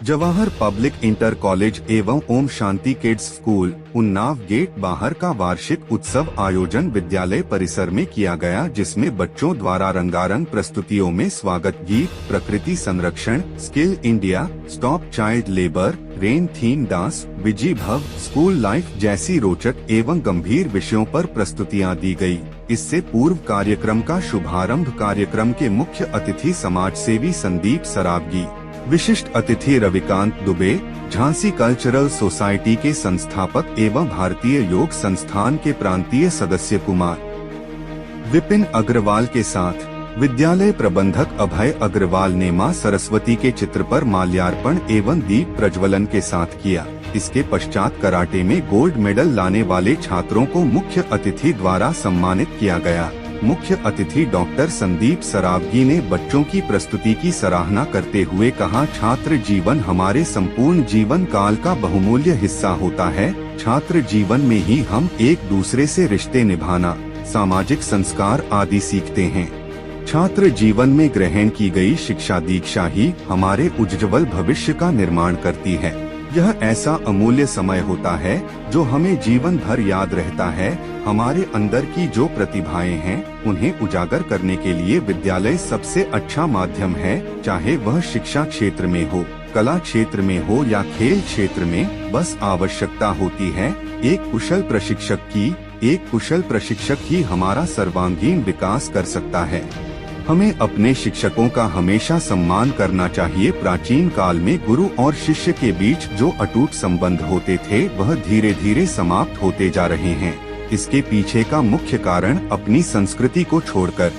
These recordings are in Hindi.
जवाहर पब्लिक इंटर कॉलेज एवं Om Shanti kids school Unnao gate बाहर का वार्षिक उत्सव आयोजन विद्यालय परिसर में किया गया, जिसमें बच्चों द्वारा रंगारंग प्रस्तुतियों में स्वागत गीत, प्रकृति संरक्षण, skill India, stop child labour, rain theme dance, विजी भव, स्कूल लाइफ जैसी रोचक एवं गंभीर विषयों पर प्रस्तुतियां दी गई। इससे पूर्व कार्यक्रम का शुभारंभ कार्यक्रम के मुख्य अतिथि समाज सेवी संदीप सरावगी, विशिष्ट अतिथि रविकांत दुबे, झांसी कल्चरल सोसाइटी के संस्थापक एवं भारतीय योग संस्थान के प्रांतीय सदस्य कुमार विपिन अग्रवाल के साथ विद्यालय प्रबंधक अभय अग्रवाल ने मां सरस्वती के चित्र पर माल्यार्पण एवं दीप प्रज्वलन के साथ किया। इसके पश्चात कराटे में गोल्ड मेडल लाने वाले छात्रों को मुख्य अतिथि द्वारा सम्मानित किया गया। मुख्य अतिथि डॉक्टर संदीप सरावगी ने बच्चों की प्रस्तुति की सराहना करते हुए कहा, छात्र जीवन हमारे संपूर्ण जीवन काल का बहुमूल्य हिस्सा होता है। छात्र जीवन में ही हम एक दूसरे से रिश्ते निभाना, सामाजिक संस्कार आदि सीखते हैं। छात्र जीवन में ग्रहण की गई शिक्षा दीक्षा ही हमारे उज्ज्वल भविष्य का निर्माण करती है। यह ऐसा अमूल्य समय होता है जो हमें जीवन भर याद रहता है। हमारे अंदर की जो प्रतिभाएं हैं, उन्हें उजागर करने के लिए विद्यालय सबसे अच्छा माध्यम है, चाहे वह शिक्षा क्षेत्र में हो, कला क्षेत्र में हो या खेल क्षेत्र में। बस आवश्यकता होती है एक कुशल प्रशिक्षक की। एक कुशल प्रशिक्षक ही हमारा सर्वांगीण विकास कर सकता है। हमें अपने शिक्षकों का हमेशा सम्मान करना चाहिए। प्राचीन काल में गुरु और शिष्य के बीच जो अटूट संबंध होते थे, वह धीरे धीरे समाप्त होते जा रहे हैं। इसके पीछे का मुख्य कारण अपनी संस्कृति को छोड़कर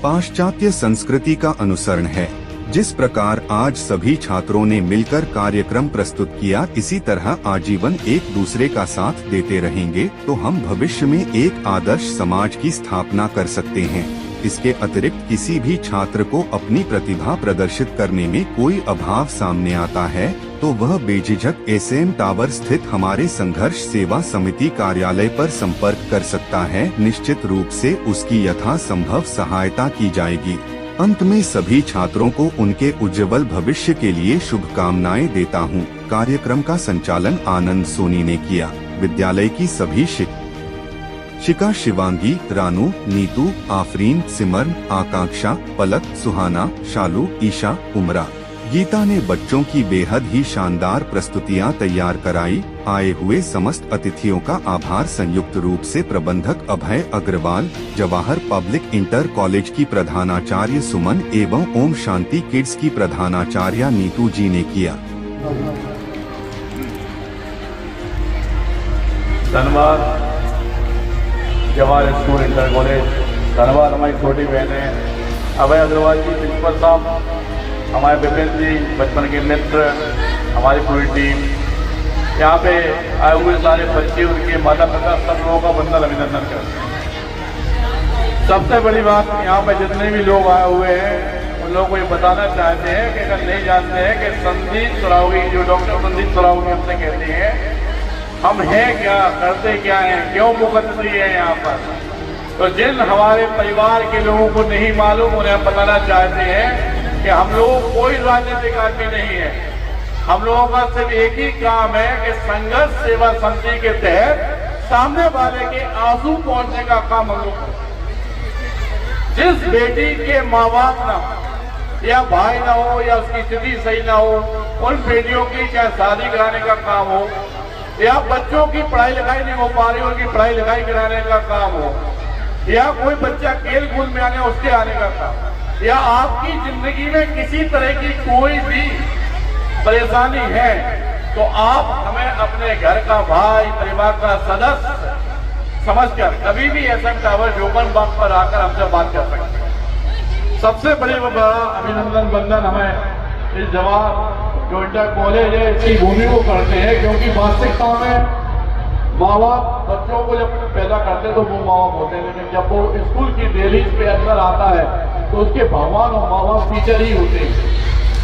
पाश्चात्य संस्कृति का अनुसरण है। जिस प्रकार आज सभी छात्रों ने मिलकर कार्यक्रम प्रस्तुत किया, इसी तरह आजीवन एक दूसरे का साथ देते रहेंगे तो हम भविष्य में एक आदर्श समाज की स्थापना कर सकते हैं। इसके अतिरिक्त किसी भी छात्र को अपनी प्रतिभा प्रदर्शित करने में कोई अभाव सामने आता है तो वह बेझिझक एसएम टावर स्थित हमारे संघर्ष सेवा समिति कार्यालय पर संपर्क कर सकता है। निश्चित रूप से उसकी यथासंभव सहायता की जाएगी। अंत में सभी छात्रों को उनके उज्ज्वल भविष्य के लिए शुभकामनाएं देता हूं। कार्यक्रम का संचालन आनंद सोनी ने किया। विद्यालय की सभी शिका शिवांगी, रानू, नीतू, आफरीन, सिमरन, आकांक्षा, पलक, सुहाना, शालू, ईशा, उमरा, गीता ने बच्चों की बेहद ही शानदार प्रस्तुतियां तैयार कराई। आए हुए समस्त अतिथियों का आभार संयुक्त रूप से प्रबंधक Abhay Agarwal, Jawahar public inter college की प्रधानाचार्य सुमन एवं ओम शांति किड्स की प्रधानाचार्य नीतू जी ने किया। धन्यवाद जवाहर स्कूल इंटर कॉलेज। धन्यवाद हमारी छोटी बहनें अभय अग्रवाल जी, प्रिंसिपल साहब, हमारे विपिन जी, बचपन के मित्र, हमारी पूरी टीम, यहाँ पे आए हुए सारे बच्चे, उनके माता पिता, सब लोगों का वंदन अभिनंदन करते हैं। सबसे बड़ी बात, यहाँ पे जितने भी लोग आए हुए हैं उन लोगों को ये बताना चाहते हैं कि अगर नहीं जानते हैं कि संदीप सरावगी, जो डॉक्टर संदीप सरावगी हमसे कहते हैं, हम हैं क्या, करते क्या हैं, क्यों मुकद्दरी है यहाँ पर, तो जिन हमारे परिवार के लोगों को नहीं मालूम, उन्हें बताना चाहते हैं कि हम लोग कोई राजनीतिक आदमी नहीं है। हम लोगों का सिर्फ एक ही काम है कि संघर्ष सेवा समिति के तहत सामने वाले के आंसू पहुंचने का काम हम लोग करते। जिस बेटी के माँ बाप ना हो या भाई ना हो या उसकी स्थिति सही ना हो, उन बेटियों की चाहे शादी कराने का काम हो या बच्चों की पढ़ाई लिखाई नहीं हो पा रही, उनकी पढ़ाई लिखाई कराने का काम हो, या कोई बच्चा खेल कूद में आने उसके आने का काम, या आपकी जिंदगी में किसी तरह की कोई भी परेशानी है, तो आप हमें अपने घर का भाई, परिवार का सदस्य समझकर कभी भी एसएम टावर जोगन बाग पर आकर हमसे बात कर सकते हैं। सबसे बड़ा अभिनंदन बंदन हमें इस जवाहर जो इंटर कॉलेज है इसकी भूमि को करते हैं, क्योंकि वास्तविकता में माँ बाप बच्चों को जब पैदा करते तो वो माँ बाप होते हैं, लेकिन जब वो स्कूल की दहलीज पे अंदर आता है तो उसके भगवान और माँ बाप टीचर ही होते हैं,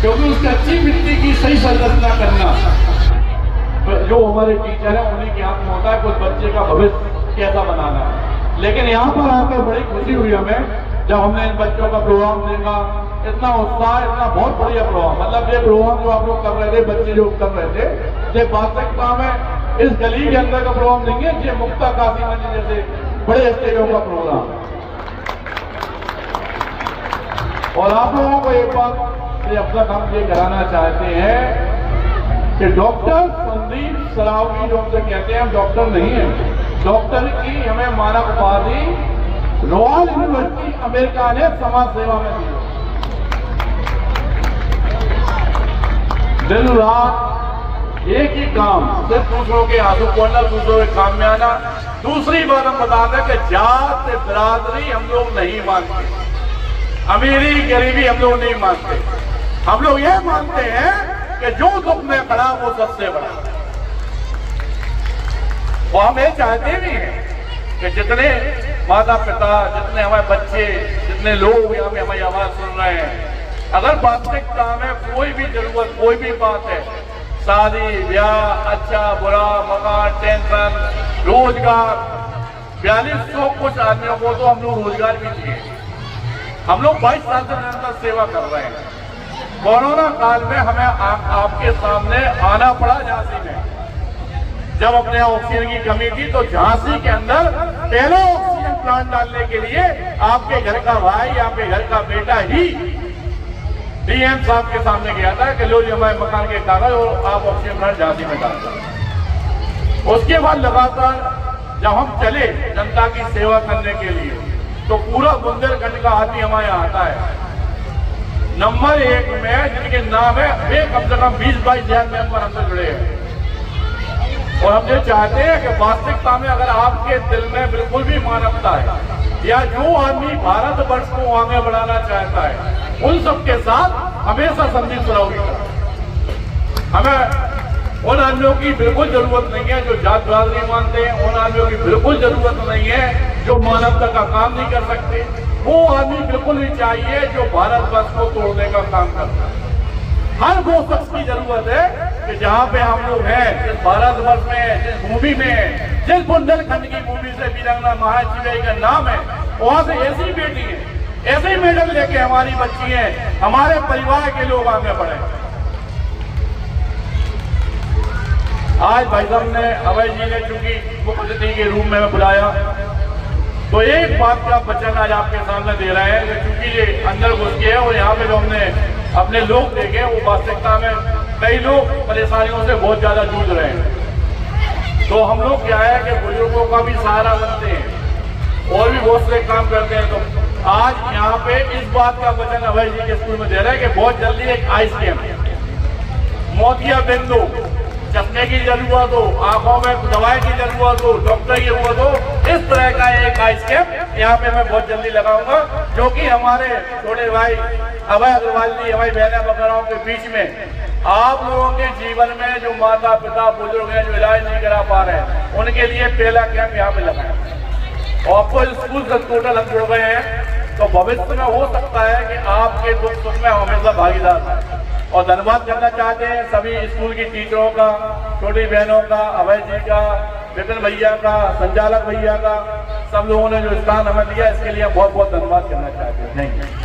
क्योंकि उसकी अच्छी मिट्टी की सही संरचना करना जो हमारे टीचर है उन्हीं के हाथ में होता है, कुछ बच्चे का भविष्य कैसा बनाना है। लेकिन यहाँ पर आकर बड़ी खुशी हुई हमें जब हमने इन बच्चों का प्रोग्राम देखा, इतना उत्साह, इतना बहुत बढ़िया प्रोग्राम। मतलब ये प्रोग्राम जो आप लोग कर रहे थे, बच्चे जो कर रहे थे, ये वास्तविकता में इस गली के अंदर का प्रोग्राम नहीं है, ये मुक्ता काशी मंदिर जैसे बड़े स्टेजों का प्रोग्राम। और आप लोगों को एक बात ये अब तक हम ये कराना चाहते हैं कि डॉक्टर संदीप सरावगी जो हमसे कहते हैं, हम डॉक्टर नहीं है, डॉक्टर की हमें मानक उपाधि रॉयल यूनिवर्सिटी अमेरिका ने समाज सेवा में दी। दिन रात एक ही काम, सिर्फ दूसरों के आंसू पोंछना, दूसरों के काम में आना। दूसरी बात हम बता दें कि जात बिरादरी हम लोग नहीं मानते, अमीरी गरीबी हम लोग नहीं मानते। हम लोग ये मानते हैं कि जो दुख में खड़ा वो सबसे बड़ा। और हम ये चाहते भी हैं कि जितने माता पिता, जितने हमारे बच्चे, जितने लोग यहाँ पे हमारी आवाज सुन रहे हैं, अगर वास्तविकता में कोई भी जरूरत, कोई भी बात है, शादी ब्याह, अच्छा बुरा, मकान, टेंशन, रोजगार, 4200 कुछ आदमियों को तो हम लोग रोजगार भी दिए। हम लोग 22 साल से निरंतर सेवा कर रहे हैं। कोरोना काल में हमें आपके सामने आना पड़ा झांसी में, जब अपने ऑक्सीजन की कमी थी, तो झांसी के अंदर पहले ऑक्सीजन प्लांट डालने के लिए आपके घर का भाई, आपके घर का बेटा ही डीएम साहब के सामने गया था कि लो जी हमारे मकान के कागज और आप ऑक्सीजन प्लांट झांसी में डाल दें। उसके बाद लगातार जब हम चले जनता की सेवा करने के लिए, तो पूरा बुंदेलखंड का आदमी हमारे यहाँ आता है। नंबर 1 में जिनके नाम है, वे कम से कम 20-22 हजार मेंबर हमसे जुड़े हैं। और हम ये चाहते हैं कि वास्तविकता में अगर आपके दिल में बिल्कुल भी मानवता है, या जो आदमी भारतवर्ष को आगे बढ़ाना चाहता है, उन सबके साथ हमेशा संदीप सरावगी का। हमें उन आदमियों की बिल्कुल जरूरत नहीं है जो जात बिरादरी मानते हैं, उन आदमियों की बिल्कुल जरूरत नहीं है जो मानवता का काम नहीं कर सकते। वो आदमी बिल्कुल भी चाहिए जो भारतवर्ष को तोड़ने का काम करता है। हर वो शख्स की जरूरत है कि जहाँ पे हम लोग हैं, जिस भारतवर्ष में, जिस भूमि में, जिस बुंदेलखंड की भूमि से वीरांगना महाराज का नाम है, वहां से ऐसी बेटी है, ऐसे मेडल लेके हमारी बच्ची है, हमारे परिवार के लोग आगे बढ़े। आज भाई साहब ने, अभय जी ने चूंकि मुख्य अतिथि के रूप में बुलाया, तो एक बात का वचन आज आपके सामने दे रहे हैं कि चूंकि ये अंदर घुस गए हैं और यहाँ पे जो हमने अपने लोग देखे, वो वास्तविकता में कई लोग परेशानियों से बहुत ज्यादा जूझ रहे हैं। तो हम लोग क्या है कि बुजुर्गों का भी सहारा बनते हैं और भी बहुत से काम करते हैं। तो आज यहाँ पे इस बात का वचन अभय जी के स्कूल में दे रहे हैं कि बहुत जल्दी एक आइस कैंप, मोतिया बिंदु, चश्मे की जरूरत हो, आंखों में दवाई की जरूरत हो, डॉक्टर की जरूरत हो, इस तरह का एक आइस कैंप यहाँ पे मैं बहुत जल्दी लगाऊंगा, जो कि हमारे छोटे भाई अभय अग्रवाल जी, हमारी बहनें वगैरह के बीच में आप लोगों के जीवन में जो माता पिता बुजुर्ग हैं, जो इलाज नहीं करा पा रहे हैं, उनके लिए पहला कैंप यहाँ पे लगाए। और आपको स्कूल से टोटल हम जुड़ गए हैं, तो भविष्य में हो सकता है कि आपके दुख सुख में हमेशा भागीदार हैं। और धन्यवाद करना चाहते हैं सभी स्कूल की टीचरों का, छोटी बहनों का, अभय जी का, विपिन भैया का, संचालक भैया का, सब लोगों ने जो स्थान हमें दिया, इसके लिए बहुत बहुत धन्यवाद करना चाहते हैं। Thank you.